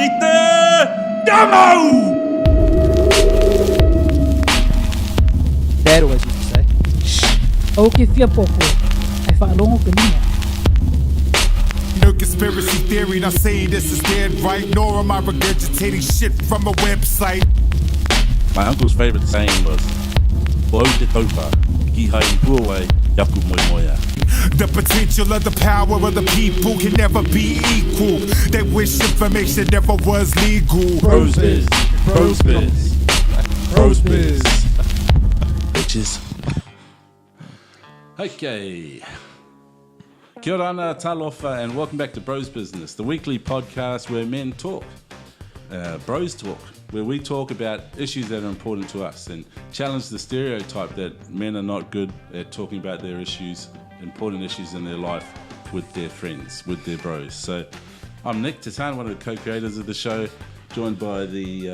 Rite Damo! Dad always used to say, shh, o ke fia popo, ai whaalongo ka nina. No conspiracy theory, not saying this is dead right, nor am I regurgitating shit from a website. My uncle's favourite saying was, "Oi te taupa, ki hai puawai, yaku moi moia." The potential of the power of the people can never be equal. They wish information never was legal. Bros biz, bros biz, bros biz. Bitches. Okay. Kia ora ana, talofa, and welcome back to Bros Business, the weekly podcast where men talk. Bros Talk, where we talk about issues that are important to us and challenge the stereotype that men are not good at talking about their issues, important issues in their life with their friends, with their bros. So I'm Nick Tatan, one of the co-creators of the show, joined by the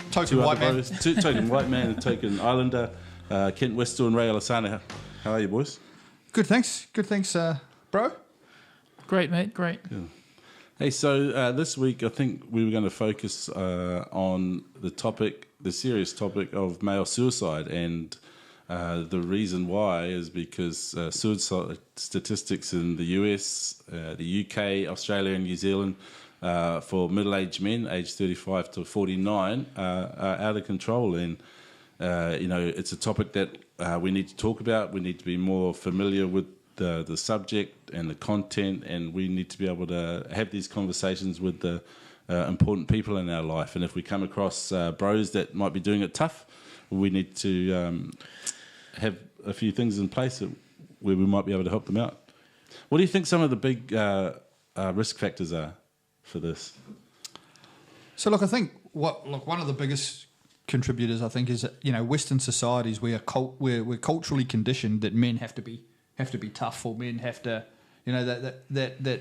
Token two white other man. bros, token white man and token islander, Kent Westall and Ray Alasana. How are you, boys? Good, thanks. Good, thanks, bro. Great, mate, great. Yeah. Hey, so this week I think we were going to focus on the serious topic of male suicide, and the reason why is because suicide statistics in the US, the UK, Australia and New Zealand for middle-aged men aged 35 to 49 are out of control, and it's a topic that we need to talk about. We need to be more familiar with the subject and the content, and we need to be able to have these conversations with the important people in our life. And if we come across bros that might be doing it tough, we need to have a few things in place where we might be able to help them out. What do you think some of the big risk factors are for this? So, look, I think one of the biggest contributors, I think, is that, Western societies we're culturally conditioned that men have to be tough, or men have to, that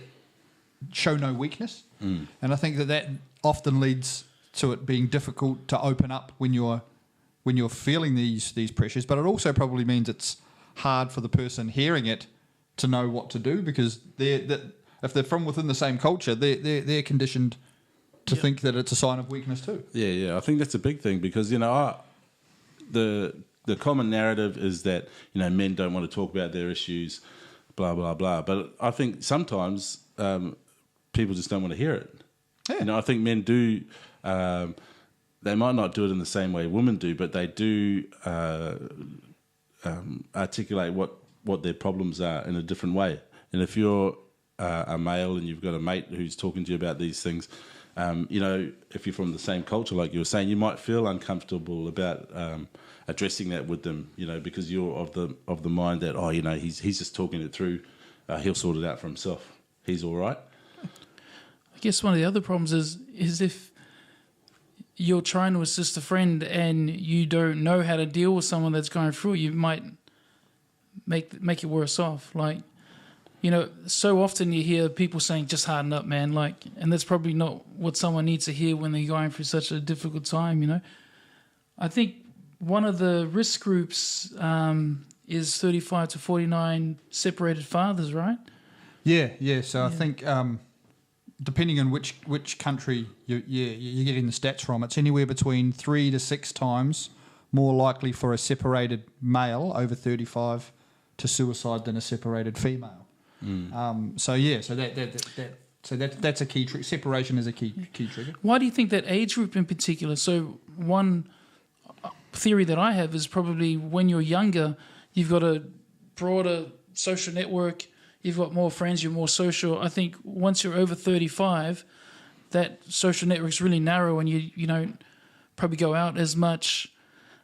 show no weakness. And I think that often leads to it being difficult to open up when you're feeling these pressures. But it also probably means it's hard for the person hearing it to know what to do, because if they're from within the same culture, they're conditioned to think that it's a sign of weakness too. Yeah, I think that's a big thing, because the common narrative is that men don't want to talk about their issues, blah blah blah. But I think sometimes people just don't want to hear it. Yeah. I think men do. They might not do it in the same way women do, but they do articulate what their problems are in a different way. And if you're a male and you've got a mate who's talking to you about these things, if you're from the same culture, like you were saying, you might feel uncomfortable about addressing that with them, because you're of the mind that he's just talking it through, he'll sort it out for himself, he's all right. I guess one of the other problems is if you're trying to assist a friend and you don't know how to deal with someone that's going through it, you might make it worse off. Like, so often you hear people saying, just harden up, man. And that's probably not what someone needs to hear when they're going through such a difficult time, I think one of the risk groups is 35 to 49 separated fathers, right? Yeah. So I think depending on which country you're getting the stats from, it's anywhere between 3 to 6 times more likely for a separated male over 35 to suicide than a separated female. So that's a key trick. Separation is a key trigger. Why do you think that age group in particular? So one theory that I have is probably when you're younger, you've got a broader social network, you've got more friends, you're more social. I think once you're over 35, that social network's really narrow, and you don't probably go out as much.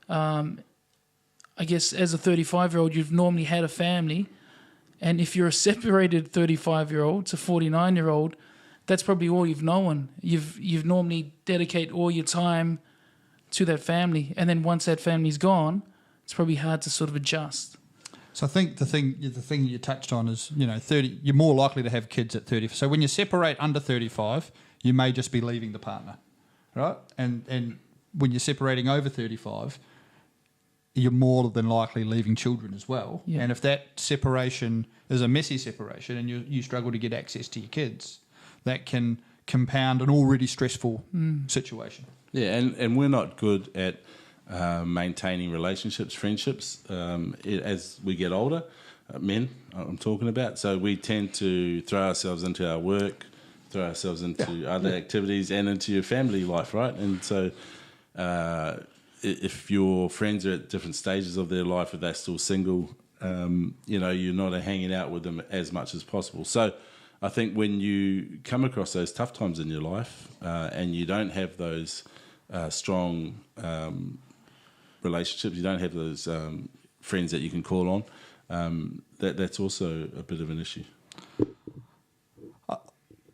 I guess as a 35-year-old, you've normally had a family. And if you're a separated 35-year-old to 49-year-old, that's probably all you've known. You've normally dedicate all your time to that family, and then once that family's gone, it's probably hard to sort of adjust. So I think the thing you touched on is 30. You're more likely to have kids at 30. So when you separate under 35, you may just be leaving the partner, right? And when you're separating over 35, you're more than likely leaving children as well. Yeah. And if that separation is a messy separation and you struggle to get access to your kids, that can compound an already stressful situation. Yeah, and we're not good at maintaining relationships, friendships as we get older. Men, I'm talking about. So we tend to throw ourselves into our work, throw ourselves into other activities and into your family life, right? And so if your friends are at different stages of their life, if they're still single, you're not hanging out with them as much as possible. So I think when you come across those tough times in your life and you don't have those strong relationships, you don't have those friends that you can call on, that's also a bit of an issue.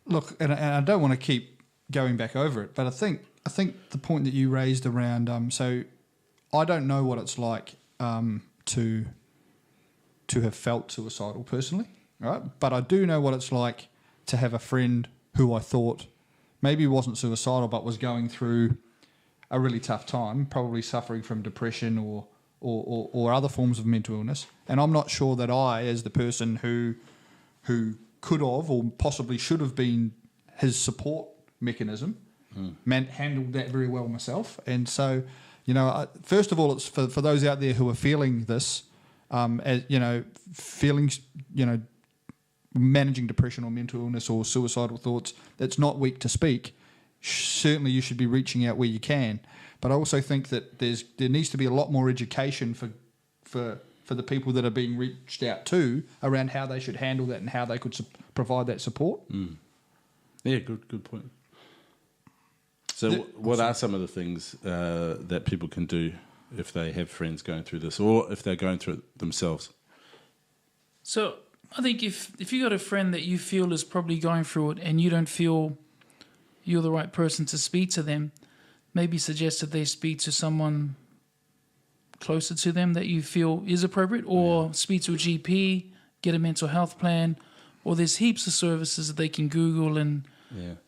Look, and I don't want to keep going back over it, but I think the point that you raised around so I don't know what it's like to have felt suicidal personally, right? But I do know what it's like to have a friend who I thought maybe wasn't suicidal but was going through a really tough time, probably suffering from depression or other forms of mental illness. And I'm not sure that I, as the person who could have or possibly should have been his support mechanism, handled that very well myself. And so, first of all, it's for those out there who are feeling this, managing depression or mental illness or suicidal thoughts, that's not weak to speak. Certainly you should be reaching out where you can. But I also think that there needs to be a lot more education for the people that are being reached out to around how they should handle that and how they could provide that support. Yeah, good point. So what are some of the things that people can do if they have friends going through this or if they're going through it themselves? So I think if you got a friend that you feel is probably going through it and you don't feel you're the right person to speak to them, maybe suggest that they speak to someone closer to them that you feel is appropriate, or speak to a GP, get a mental health plan, or there's heaps of services that they can Google and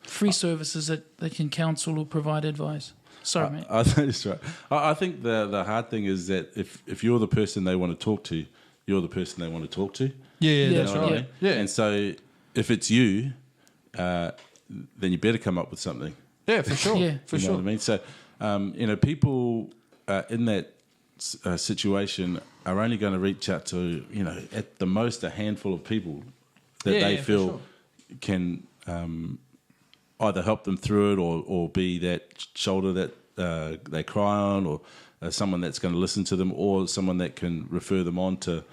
free services that they can counsel or provide advice. Sorry, mate. I think that's right. I think the hard thing is that if you're the person they want to talk to, you're the person they want to talk to. Yeah, that's what I right. mean? Yeah. And so if it's you, then you better come up with something. Yeah, for sure. Yeah. For You know sure. what I mean? So, people in that situation are only going to reach out to, at the most a handful of people that they for feel sure. can either help them through it or be that shoulder that they cry on, or someone that's going to listen to them, or someone that can refer them on to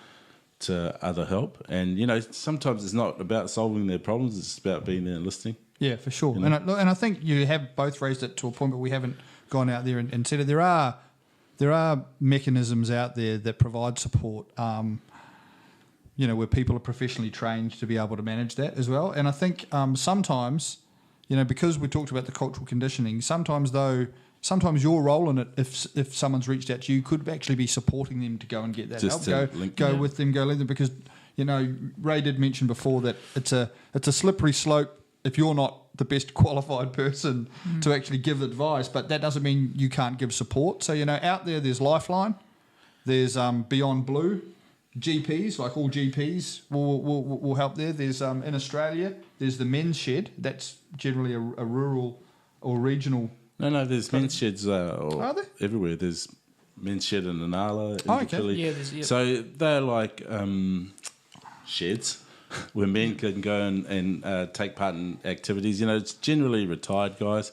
other help. And, sometimes it's not about solving their problems, it's about being there and listening. Yeah, for sure. And I think you have both raised it to a point, but we haven't gone out there and said it. There are mechanisms out there that provide support, where people are professionally trained to be able to manage that as well. And I think sometimes, because we talked about the cultural conditioning, sometimes your role in it, if someone's reached out to you, could actually be supporting them to go and get that Just help. Go with them, go lead them, because Ray did mention before that it's a slippery slope if you're not the best qualified person to actually give advice, but that doesn't mean you can't give support. So, out there's Lifeline, there's Beyond Blue, GPs, like all GPs will help there. There's in Australia, there's the Men's Shed. That's generally a rural or regional. No, there's men's sheds Are there? everywhere. There's men's shed in Inala, in Okay. Philly. Yeah, there's. So they're like sheds where men can go and take part in activities. It's generally retired guys.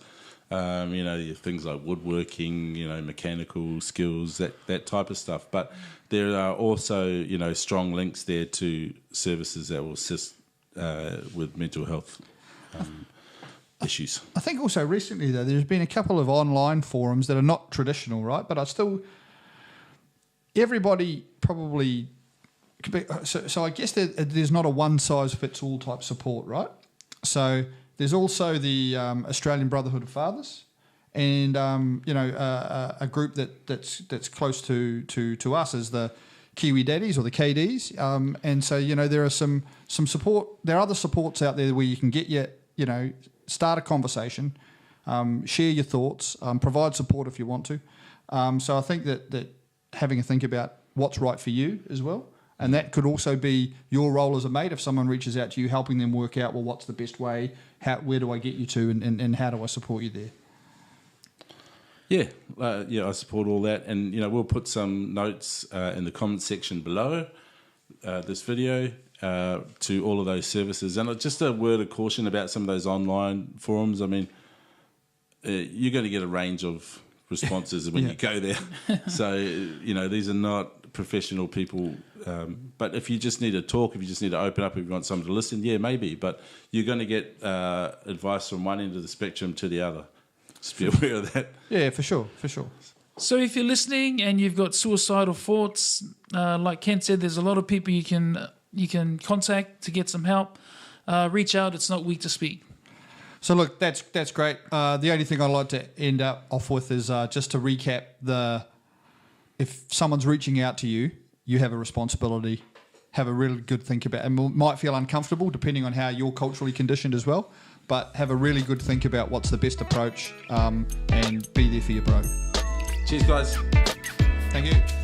Things like woodworking, mechanical skills, that type of stuff. But there are also, strong links there to services that will assist with mental health issues. I think also recently, though, there's been a couple of online forums that are not traditional, right? But everybody probably. So I guess there's not a one-size-fits-all type support, right? So there's also the Australian Brotherhood of Fathers, and a group that's close to us is the Kiwi Daddies or the KDs, and so there are some support. There are other supports out there where you can get start a conversation, share your thoughts, provide support if you want to. So I think that having a think about what's right for you as well. And that could also be your role as a mate if someone reaches out to you, helping them work out, well, what's the best way, where do I get you to, and how do I support you there? Yeah, I support all that, and we'll put some notes in the comment section below this video to all of those services. And just a word of caution about some of those online forums. I mean, you're going to get a range of responses when you go there. So these are not professional people. But if you just need to talk, if you just need to open up, if you want someone to listen, maybe. But you're going to get advice from one end of the spectrum to the other. Just be aware of that. Yeah, for sure. So if you're listening and you've got suicidal thoughts, like Kent said, there's a lot of people you can contact to get some help. Reach out. It's not weak to speak. So look, that's great. The only thing I'd like to end up off with is just to recap if someone's reaching out to you, you have a responsibility. Have a really good think about it. And might feel uncomfortable depending on how you're culturally conditioned as well. But have a really good think about what's the best approach and be there for your bro. Cheers, guys. Thank you.